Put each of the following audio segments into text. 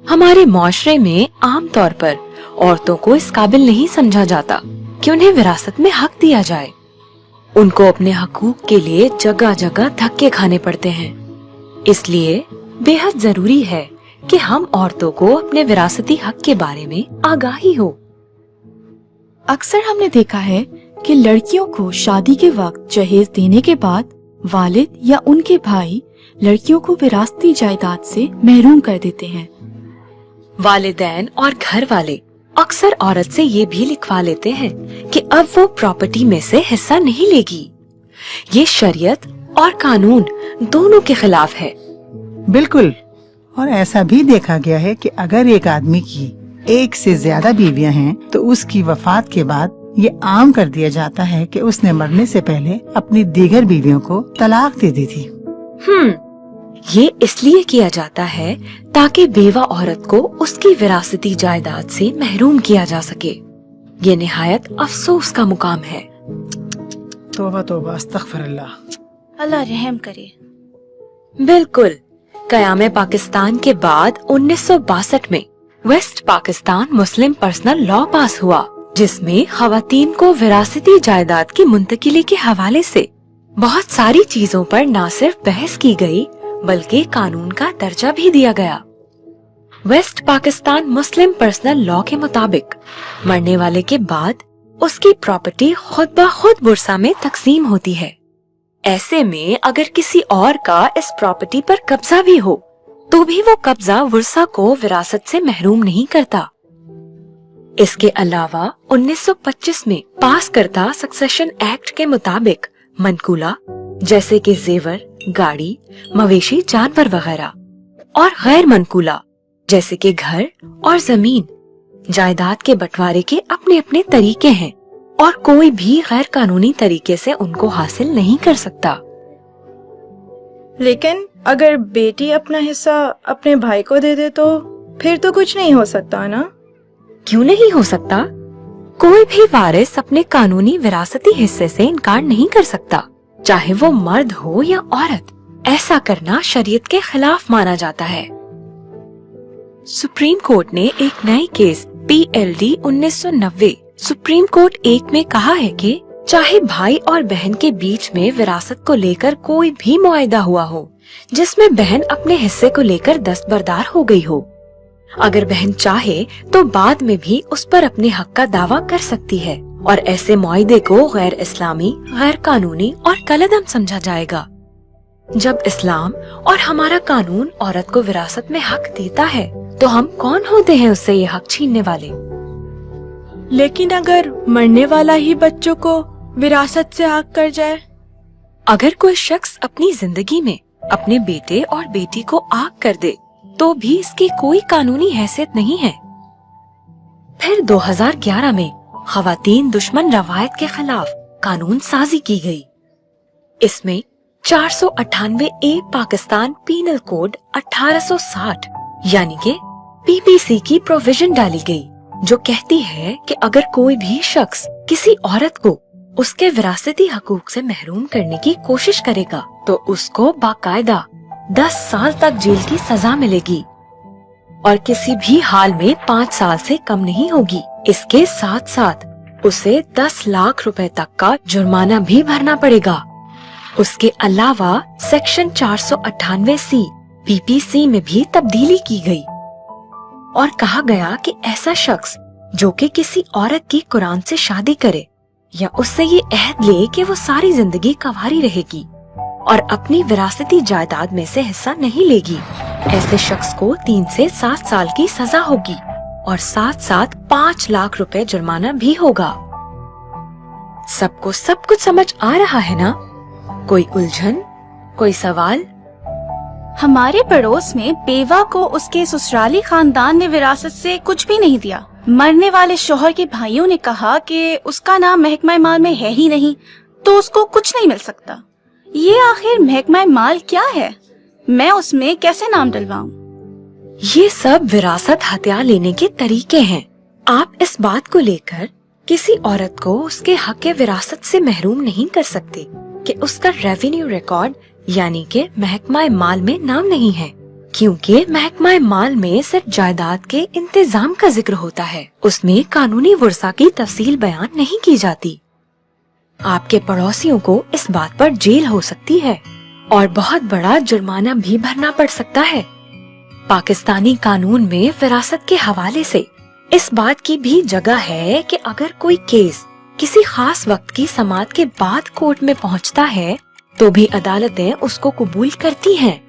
हमारे माशरे में आम तौर पर औरतों को इस काबिल नहीं समझा जाता कि उन्हें विरासत में हक दिया जाए। उनको अपने हकूक के लिए जगह जगह धक्के खाने पड़ते हैं। इसलिए बेहद जरूरी है कि हम औरतों को अपने विरासती हक के बारे में आगाही हो। अक्सर हमने देखा है कि लड़कियों को शादी के वक्त जहेज देने के बाद वालिद या उनके भाई लड़कियों को विरासती जायदाद से महरूम कर देते हैं। वालिदैन और घर वाले अक्सर औरत से ये भी लिखवा लेते हैं कि अब वो प्रॉपर्टी में से हिस्सा नहीं लेगी। ये शरीयत और कानून दोनों के खिलाफ है। बिल्कुल। और ऐसा भी देखा गया है कि अगर एक आदमी की एक से ज्यादा बीवियां हैं तो उसकी वफात के बाद ये आम कर दिया जाता है कि उसने मरने से पहले अपनी दीगर बीवियों को तलाक दे दी थी। ये इसलिए किया जाता है ताकि बेवा औरत को उसकी विरासती जायदाद से महरूम किया जा सके। ये निहायत अफसोस का मुकाम है। तौबा तौबा अस्तगफिरुल्लाह। अल्लाह रहम करे। बिल्कुल। क़याम पाकिस्तान के बाद 1962 में वेस्ट पाकिस्तान मुस्लिम पर्सनल लॉ पास हुआ, जिसमें खवातीन को विरासती जायदाद की मुंतकिली के हवाले से बहुत सारी चीजों पर न सिर्फ बहस की गई बल्कि कानून का दर्जा भी दिया गया। वेस्ट पाकिस्तान मुस्लिम पर्सनल लॉ के मुताबिक मरने वाले के बाद उसकी प्रॉपर्टी खुद ब खुद बुरसा में तकसीम होती है। ऐसे में अगर किसी और का इस प्रॉपर्टी पर कब्जा भी हो तो भी वो कब्जा वुरसा को विरासत से महरूम नहीं करता। इसके अलावा 1925 में पास करदा सक्सेशन एक्ट के मुताबिक मनकूला जैसे कि जेवर, गाड़ी, मवेशी, जानवर वगैरह और गैर मनकूला जैसे कि घर और जमीन जायदाद के बंटवारे के अपने अपने तरीके हैं और कोई भी गैर कानूनी तरीके से उनको हासिल नहीं कर सकता। लेकिन अगर बेटी अपना हिस्सा अपने भाई को दे दे तो फिर तो कुछ नहीं हो सकता ना? क्यों नहीं हो सकता? कोई भी वारिस अपने कानूनी विरासती हिस्से से इनकार नहीं कर सकता, चाहे वो मर्द हो या औरत। ऐसा करना शरीयत के खिलाफ माना जाता है। सुप्रीम कोर्ट ने एक नई केस PLD 1990 सुप्रीम कोर्ट 1 में कहा है कि चाहे भाई और बहन के बीच में विरासत को लेकर कोई भी मुआहदा हुआ हो जिसमें बहन अपने हिस्से को लेकर दस्तबरदार हो गई हो, अगर बहन चाहे तो बाद में भी उस पर अपने हक का दावा कर सकती है और ऐसे मुआहदे को गैर इस्लामी, गैर कानूनी और कलअदम समझा जाएगा। जब इस्लाम और हमारा कानून औरत को विरासत में हक देता है तो हम कौन होते हैं उससे ये हक छीनने वाले? लेकिन अगर मरने वाला ही बच्चों को विरासत से हक कर जाए? अगर कोई शख्स अपनी जिंदगी में अपने बेटे और बेटी को आग कर दे तो भी इसकी कोई कानूनी हैसियत नहीं है। फिर 2011 में खवातीन दुश्मन रवायत के खिलाफ कानून साजी की गई। इसमें 498A पाकिस्तान पीनल कोड 1860 यानी के PPC की प्रोविजन डाली गई, जो कहती है कि अगर कोई भी शख्स किसी औरत को उसके विरासती हकूक से महरूम करने की कोशिश करेगा तो उसको बाकायदा 10 साल तक जेल की सजा मिलेगी और किसी भी हाल में 5 साल से कम नहीं होगी। इसके साथ साथ उसे 10 लाख रुपए तक का जुर्माना भी भरना पड़ेगा। उसके अलावा सेक्शन 498C PPC में भी तब्दीली की गई और कहा गया कि ऐसा शख्स जो कि किसी औरत की कुरान से शादी करे या उससे ये अहद ले कि वो सारी जिंदगी कंवारी रहेगी और अपनी विरासती जायदाद में से हिस्सा नहीं लेगी, ऐसे शख्स को 3 से 7 साल की सजा होगी और साथ साथ 5 लाख रुपए जुर्माना भी होगा। सबको सब कुछ समझ आ रहा है ना? कोई उलझन, कोई सवाल? हमारे पड़ोस में बेवा को उसके ससुराली खानदान ने विरासत से कुछ भी नहीं दिया। मरने वाले शौहर के भाइयों ने कहा कि उसका नाम महकमा माल में है ही नहीं, तो उसको कुछ नहीं मिल सकता। ये आखिर महकमा माल क्या है? मैं उसमें कैसे नाम डलवाऊं? ये सब विरासत हत्या लेने के तरीके हैं। आप इस बात को लेकर किसी औरत को उसके हक के विरासत से महरूम नहीं कर सकते कि उसका रेवेन्यू रिकॉर्ड यानी कि महकमा माल में नाम नहीं है, क्योंकि महकमा माल में सिर्फ जायदाद के इंतजाम का जिक्र होता है, उसमें कानूनी वर्सा की तफसील बयान नहीं की जाती। आपके पड़ोसियों को इस बात पर जेल हो सकती है और बहुत बड़ा जुर्माना भी भरना पड़ सकता है। पाकिस्तानी कानून में विरासत के हवाले से इस बात की भी जगह है कि अगर कोई केस किसी खास वक्त की समाअत के बाद कोर्ट में पहुंचता है तो भी अदालतें उसको कबूल करती हैं,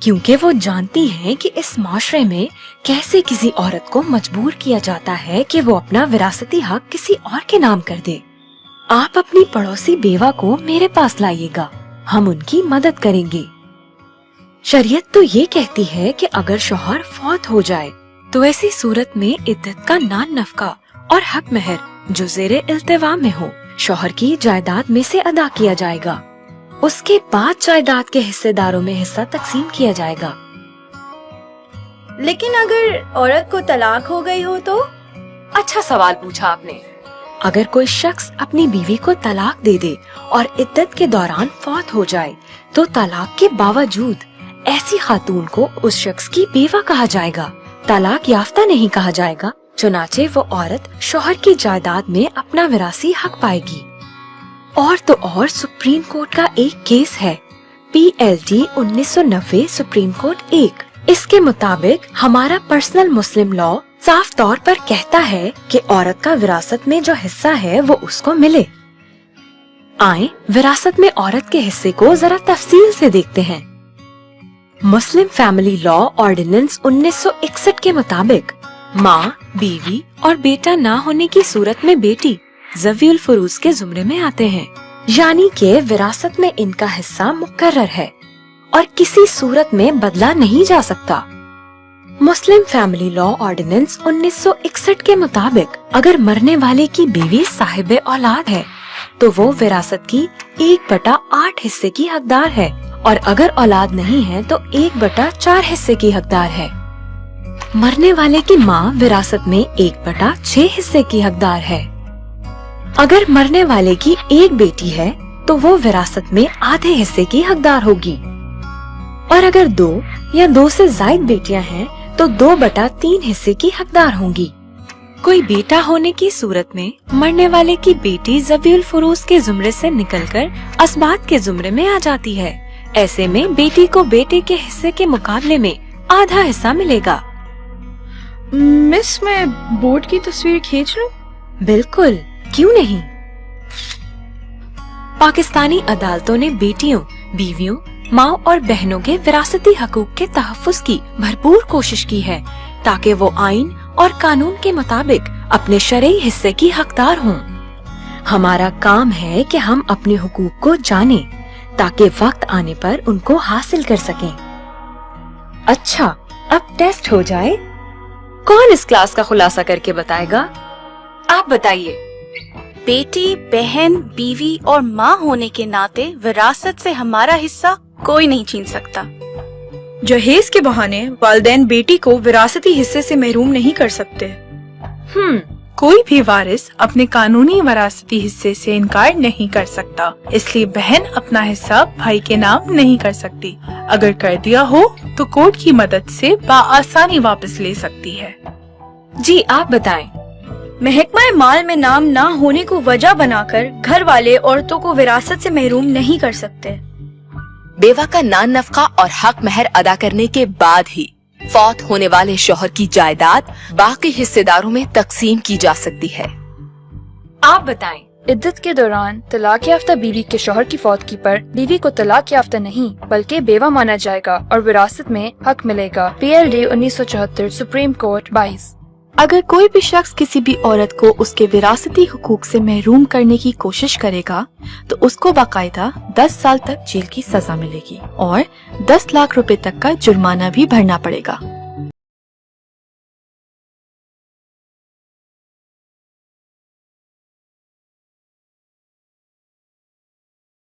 क्योंकि वो जानती हैं कि इस माशरे में कैसे किसी औरत को मजबूर किया जाता है कि वो अपना विरासती हक किसी और के नाम कर दे। आप अपनी पड़ोसी बेवा को मेरे पास लाइएगा, हम उनकी मदद करेंगे। शरीयत तो ये कहती है कि अगर शौहर फौत हो जाए तो ऐसी सूरत में इद्दत का नान नफका और हक महर जो ज़ेरे इल्तिवा में हो शौहर की जायदाद में से अदा किया जाएगा। उसके बाद जायदाद के हिस्सेदारों में हिस्सा तकसीम किया जाएगा। लेकिन अगर औरत को तलाक हो गई हो तो? अच्छा सवाल पूछा आपने। अगर कोई शख्स अपनी बीवी को तलाक दे दे और इद्दत के दौरान फौत हो जाए तो तलाक के बावजूद ऐसी खातून को उस शख्स की बेवा कहा जाएगा, तलाक याफ्ता नहीं कहा जाएगा। चुनाचे वो औरत शौहर की जायदाद में अपना विरासी हक पाएगी। और तो और सुप्रीम कोर्ट का एक केस है PLT 1990 सुप्रीम कोर्ट 1। इसके मुताबिक हमारा पर्सनल मुस्लिम लॉ साफ तौर पर कहता है कि औरत का विरासत में जो हिस्सा है वो उसको मिले। आए विरासत में औरत के हिस्से को जरा तफसील से देखते हैं। मुस्लिम फैमिली लॉ ऑर्डिनेंस 1961 के मुताबिक माँ, बीवी और बेटा ना होने की सूरत में बेटी ज़वीउल फुरूज के जुमरे में आते हैं, यानी कि विरासत में इनका हिस्सा मुकर्रर है और किसी सूरत में बदला नहीं जा सकता। मुस्लिम फैमिली लॉ ऑर्डिनेंस 1961 के मुताबिक अगर मरने वाले की बीवी साहिबे औलाद है तो वो विरासत की 1/8 हिस्से की हकदार है और अगर औलाद नहीं है तो 1/4 हिस्से की हकदार है। मरने वाले की माँ विरासत में 1/6 हिस्से की हकदार है। अगर मरने वाले की एक बेटी है तो वो विरासत में आधे हिस्से की हकदार होगी और अगर 2 या 2 से ज्यादा बेटियां हैं तो 2/3 हिस्से की हकदार होंगी। कोई बेटा होने की सूरत में मरने वाले की बेटी ज़वीउल फुरूज के जुमरे से निकलकर असबात के जुमरे में आ जाती है। ऐसे में बेटी को बेटे के हिस्से के मुकाबले में आधा हिस्सा मिलेगा। मिस, मैं बोर्ड की तस्वीर खींच लूं? बिल्कुल, क्यों नहीं। पाकिस्तानी अदालतों ने बेटियों, बीवियों, माँ और बहनों के विरासती हकूक के तहफ्फुज़ की भरपूर कोशिश की है ताकि वो आइन और कानून के मुताबिक अपने शरई हिस्से की हकदार हों। हमारा काम है कि हम अपने हुकूक को जानें ताकि वक्त आने पर उनको हासिल कर सकें। अच्छा, अब टेस्ट हो जाए। कौन इस क्लास का खुलासा करके बताएगा? आप बताइए। बेटी, बहन, बीवी और माँ होने के नाते विरासत से हमारा हिस्सा कोई नहीं छीन सकता। जहेज के बहाने वालिदैन बेटी को विरासती हिस्से से महरूम नहीं कर सकते। कोई भी वारिस अपने कानूनी विरासती हिस्से से इनकार नहीं कर सकता, इसलिए बहन अपना हिस्सा भाई के नाम नहीं कर सकती। अगर कर दिया हो तो कोर्ट की मदद से बआसानी वापस ले सकती है। जी, आप बताएं। महकमा माल में नाम ना होने को वजह बनाकर घर वाले औरतों को विरासत से महरूम नहीं कर सकते। बेवा का नान नफका और हक महर अदा करने के बाद ही फौत होने वाले शौहर की जायदाद बाकी हिस्सेदारों में तकसीम की जा सकती है। आप बताएं। इद्दत के दौरान तलाक याफ्ता बीवी के शौहर की फौतगी पर बीवी को तलाक याफ्ता नहीं बल्कि बेवा माना जाएगा और विरासत में हक मिलेगा। PLD 1974 supreme court 22। अगर कोई भी शख्स किसी भी औरत को उसके विरासती हुकूक से महरूम करने की कोशिश करेगा तो उसको बाकायदा 10 साल तक जेल की सजा मिलेगी और 10 लाख रुपए तक का जुर्माना भी भरना पड़ेगा।